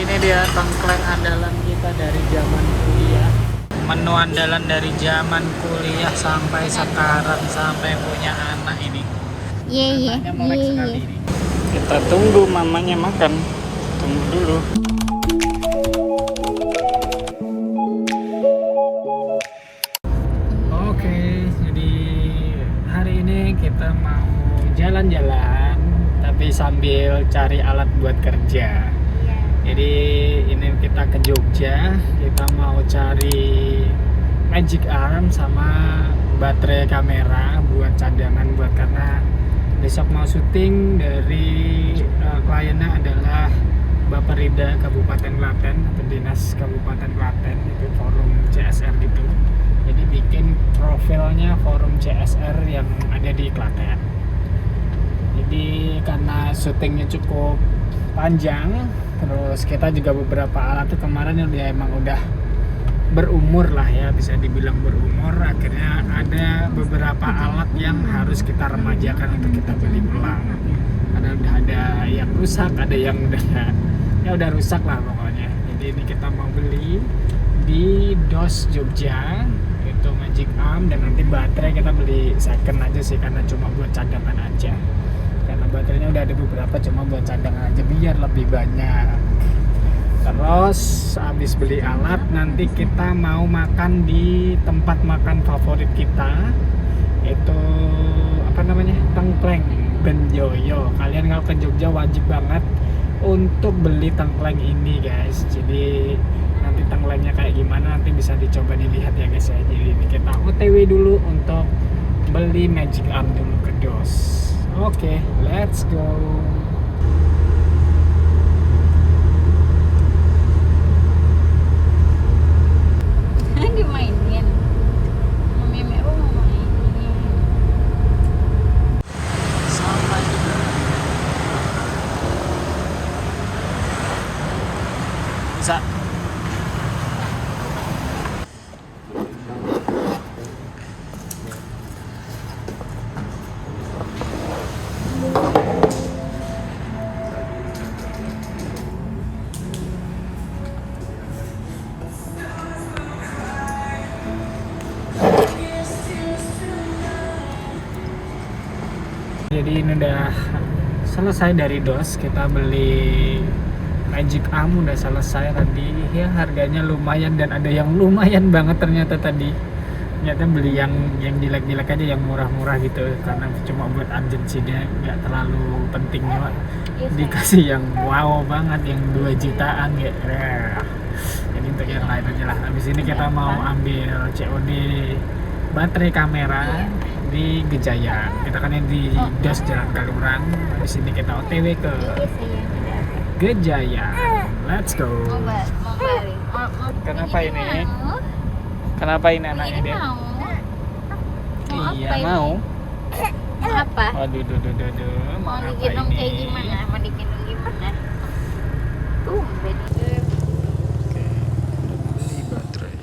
Ini dia tengkleng andalan kita dari zaman kuliah. Menu andalan dari zaman kuliah sampai sekarang, sampai punya anak ini. Iya. Anaknya melek sekali ini. Kita tunggu mamanya makan. Tunggu dulu. Oke, jadi hari ini kita mau jalan-jalan, tapi sambil cari alat buat kerja. Jadi ini kita ke Jogja, kita mau cari magic arm sama baterai kamera buat cadangan, buat karena besok mau syuting dari kliennya adalah Bapak Rida Kabupaten Klaten atau Dinas Kabupaten Klaten, itu forum CSR gitu. Jadi bikin profilnya forum CSR yang ada di Klaten. Jadi karena syutingnya cukup panjang, terus kita juga beberapa alat tuh kemarin udah berumur lah ya, bisa dibilang berumur. Akhirnya ada beberapa alat yang harus kita remajakan untuk kita beli ulang. Udah ada yang rusak, ada yang udah rusak lah pokoknya. Jadi ini kita mau beli di DOS Jogja, itu magic arm, dan nanti baterai kita beli second aja sih karena cuma buat cadangan aja. Karena baterainya udah ada beberapa, cuma buat cadangan aja biar lebih banyak. Terus habis beli alat, nanti kita mau makan di tempat makan favorit kita, itu apa namanya, Tengkleng Benjoyo. Kalian kalau ke Jogja wajib banget untuk beli tengkleng ini guys. Jadi nanti tengklengnya kayak gimana nanti bisa dicoba dilihat ya guys ya. Jadi ini kita OTW dulu untuk beli magic arm dulu ke DOS. Oke, let's go. Dimainin. Mami mau mainin. Sampai bisa. Jadi ini udah selesai dari DOS, kita beli magic arm udah selesai tadi ya. Harganya lumayan dan ada yang lumayan banget ternyata tadi. Ternyata beli yang jelek-jelek aja, yang murah-murah gitu, karena cuma buat urgency, dia nggak terlalu penting banget. Dikasih yang wow banget, yang 2 jutaan ya. Jadi untuk yang lain aja lah. Habis ini kita mau ambil COD baterai kamera di Gejayan. Kita kan yang di DOS Jalan Kalurang. Habis ini kita OTW ke Gejayan. Let's go. Mau balik. Kenapa ini? Kenapa ini anaknya dia? Iya mau. Apa? Waduh, Mau apa digendong ini? kayak gimana? Mau digendong gimana? Tumben. Oke, beli baterai.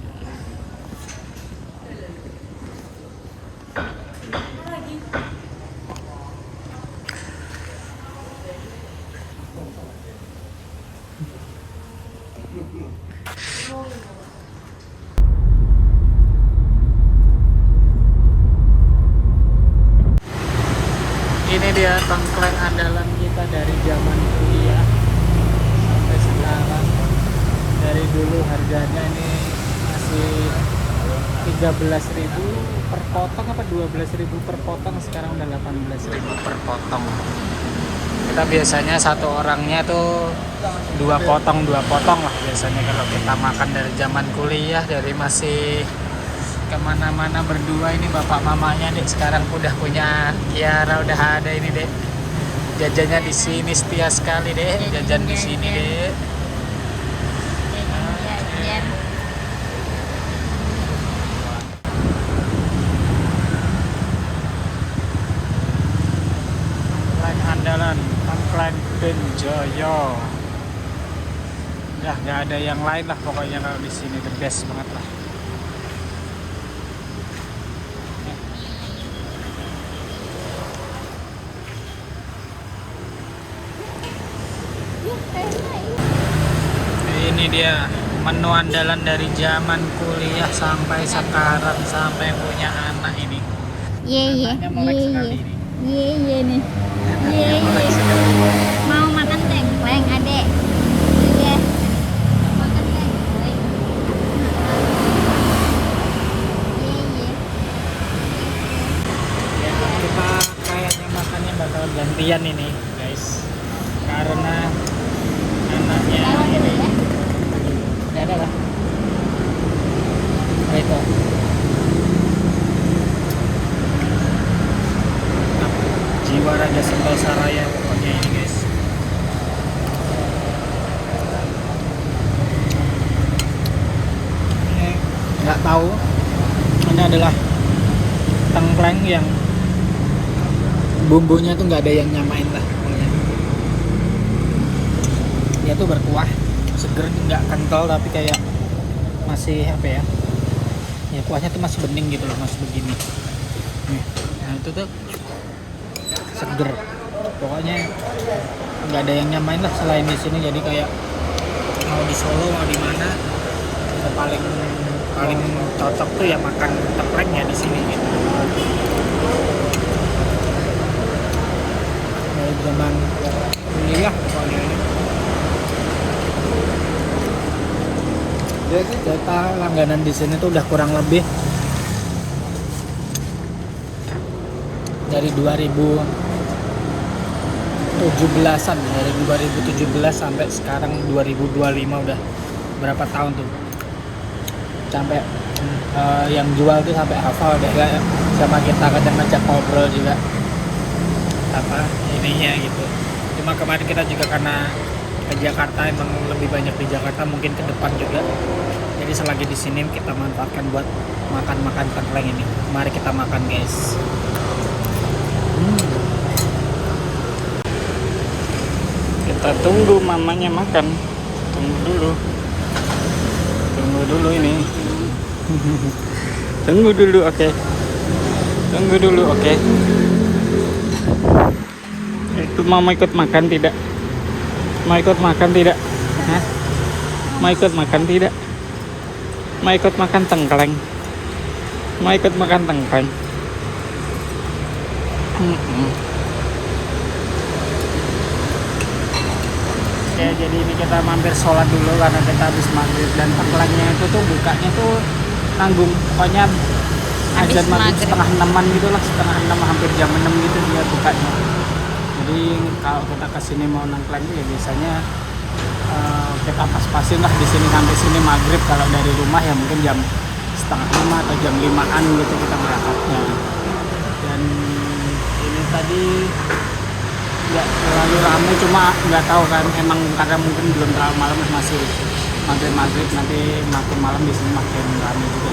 Ini dia tengkleng andalan kita dari zaman kuliah sampai sekarang. Dari dulu harganya ini masih 13.000 per potong apa 12.000 per potong, sekarang udah 18.000 per potong. Kita biasanya satu orangnya tuh 2 potong lah biasanya kalau kita makan. Dari zaman kuliah, dari masih kemana-mana berdua ini bapak mamanya dek, sekarang udah punya Kiara, udah ada ini dek. Jajannya di sini setia sekali deh, jajan di sini deh. Jajan. Tengkleng andalan, Tengkleng Benjoyo. Udah nggak ada yang lain lah pokoknya kalau di sini, the best banget lah. Ini dia menu andalan dari zaman kuliah sampai sekarang, sampai punya anak ini. Ye Anaknya melek sekali ini. ye nih. Ye Anaknya melek sekali. Mau makan tengkleng, Adek? Iya. Makan tengkleng. Ye. Ya, kita kayaknya makannya bakal gantian ini, guys. Karena anaknya Lewat dulu ini. ya. Nggak ada lah. Itu. Jiwa Raja Sembal Saraya pokoknya ini, guys. Ini nggak tahu. Ini adalah tengkleng yang bumbunya tuh nggak ada yang nyamain lah pokoknya. Dia tuh berkuah, seger, nggak kental tapi kayak masih apa ya? Ya kuahnya tuh masih bening gitu loh, masih begini. Nih, nah itu tuh seger. Pokoknya nggak ada yang nyamain lah selain di sini. Jadi kayak mau di Solo mau di mana, itu paling paling cocok tuh ya makan tengkleng ya di sini gitu. Dari zaman kuliah pokoknya ini. Kita langganan di sini tuh udah kurang lebih dari 2017-an, dari 2017 sampai sekarang 2025, udah berapa tahun tuh. Sampai yang jual tuh sampai hafal deh, kayak sama kita kadang ngajak ngobrol juga apa ininya gitu. Cuma kemarin kita juga karena ke Jakarta, emang lebih banyak di Jakarta, mungkin ke depan juga. Jadi selagi di sini kita manfaatkan buat makan tengkleng ini. Mari kita makan, guys. Kita tunggu mamanya makan. Tunggu dulu ini. Tunggu dulu, oke. Tunggu dulu, oke. Itu mama ikut makan tidak? Mau ikut makan tidak? Hah? Mau ikut makan tidak? Mau ikut makan tengkleng? Mau ikut makan tengkleng? Oke, jadi ini kita mampir sholat dulu karena kita habis maghrib, dan tengklengnya itu tuh bukanya tuh nanggung. Pokoknya azan maghrib setengah 6-an gitu lah, setengah 6 hampir jam 6 gitu dia bukanya. Jadi kalau kita kesini mau nengkleng ya biasanya kita pas-pasin lah di sini sampai sini maghrib. Kalau dari rumah ya mungkin jam setengah 5 atau jam 5-an gitu kita berangkatnya. Dan ini tadi nggak terlalu ramai, cuma nggak tahu kan, emang karena mungkin belum terlalu malam, masih maghrib, nanti makin malam di sini makin ramai juga.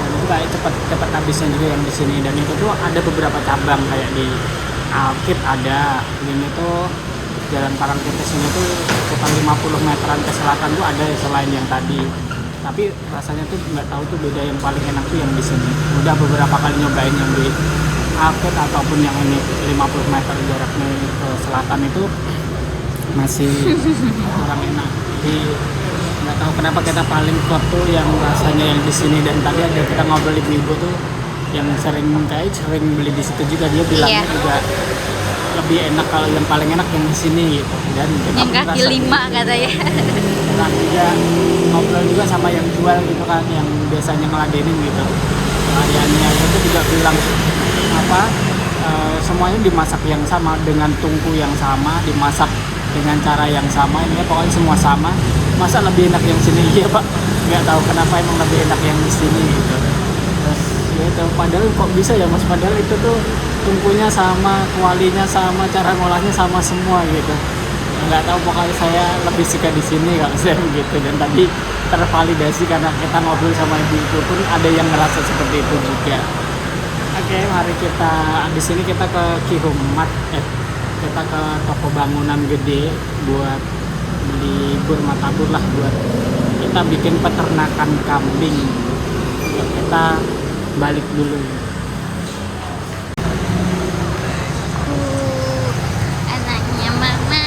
Dan itu kayak cepat habisnya juga yang di sini. Dan itu tuh ada beberapa cabang kayak di Alkit ada, ini tuh Jalan Parangtritis ini tuh sekitar 50 meteran ke selatan tuh ada selain yang tadi. Tapi rasanya tuh nggak tahu tuh beda, yang paling enak tuh yang di sini. Udah beberapa kali nyobain yang di Alkit ataupun yang ini 50 meter jaraknya ke selatan itu masih kurang enak. Jadi nggak tahu kenapa kita paling kuat tuh yang rasanya yang di sini. Dan tadi ada kita ngobrol ibu-ibu tuh yang sering beli di situ juga, dia bilangnya juga lebih enak, kalau yang paling enak yang di sini gitu. Dan yang kaki 5 katanya. Nah, juga ngobrol juga sama yang jual gitu kan, yang biasanya ngeladenin gitu. Hariannya itu juga bilang semuanya dimasak yang sama, dengan tungku yang sama, dimasak dengan cara yang sama. Ini pokoknya semua sama. Masa lebih enak yang sini? Iya Pak, nggak tahu kenapa emang lebih enak yang di sini gitu. Terus gitu, padahal kok bisa ya Mas, padahal itu tuh tungkunya sama, kualinya sama, cara ngolahnya sama semua gitu. Nggak tahu, pokoknya saya lebih suka di sini kalau saya gitu. Dan tadi tervalidasi karena kita ngobrol sama ibu-ibu pun ada yang ngerasa seperti itu juga. Oke, mari kita di sini kita ke Kihumat, kita ke toko bangunan gede buat beli tabur lah, buat kita bikin peternakan kambing. Kita balik dulu. Anaknya mama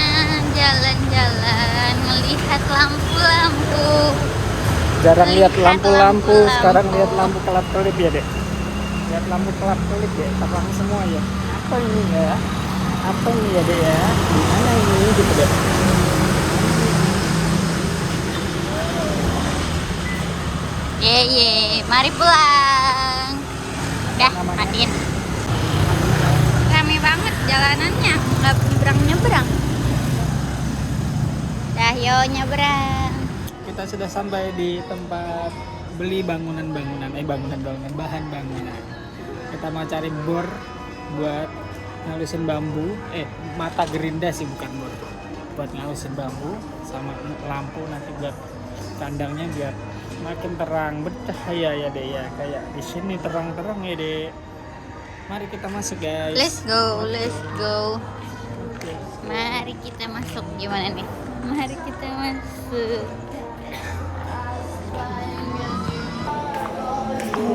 jalan-jalan melihat lampu-lampu. Jarang lihat Lihat lampu-lampu, lampu-lampu. sekarang lihat lampu kelap-kelip ya dek. Lihat lampu kelap-kelip ya, terang semua ya. Apa ini ya? Apa ini ya dek ya? Gimana ini gitu dek? Ye, mari pulang. Udah, Namanya? matiin. Rame banget jalanannya, nggak nyebrang-nyebrang. Dah, yo nyebrang. Kita sudah sampai di tempat beli bangunan-bangunan, bangunan-bangunan, bahan bangunan. Kita mau cari bor buat ngalusin bambu, mata gerinda sih bukan bor. Buat ngalusin bambu sama lampu nanti buat kandangnya biar makin terang bercahaya ya deh ya, kayak di sini terang-terang ya deh. Mari kita masuk guys. Let's go, let's go. Oke. Mari kita masuk. Gimana nih? Mari kita masuk.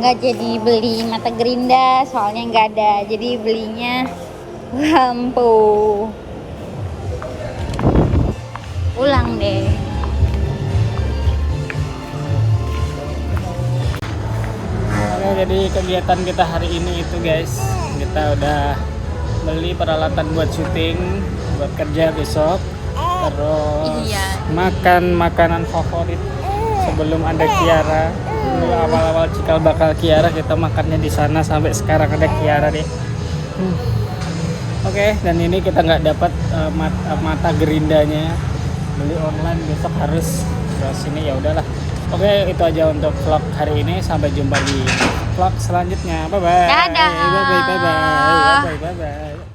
Nggak jadi beli mata gerinda soalnya nggak ada, jadi belinya lampu. Pulang deh. Oke, jadi kegiatan kita hari ini itu guys, kita udah beli peralatan buat syuting, buat kerja besok. Terus Iya. makan makanan favorit sebelum ada Kiara. Dulu awal-awal cikal bakal Kiara kita makannya di sana, sampai sekarang ada Kiara deh. Oke, dan ini kita nggak dapat mata gerindanya, beli online, besok harus ke sini, ya udahlah. Oke, itu aja untuk vlog hari ini. Sampai jumpa di vlog selanjutnya. Bye bye. Dadah. Bye bye. Bye bye. Bye bye. Bye bye.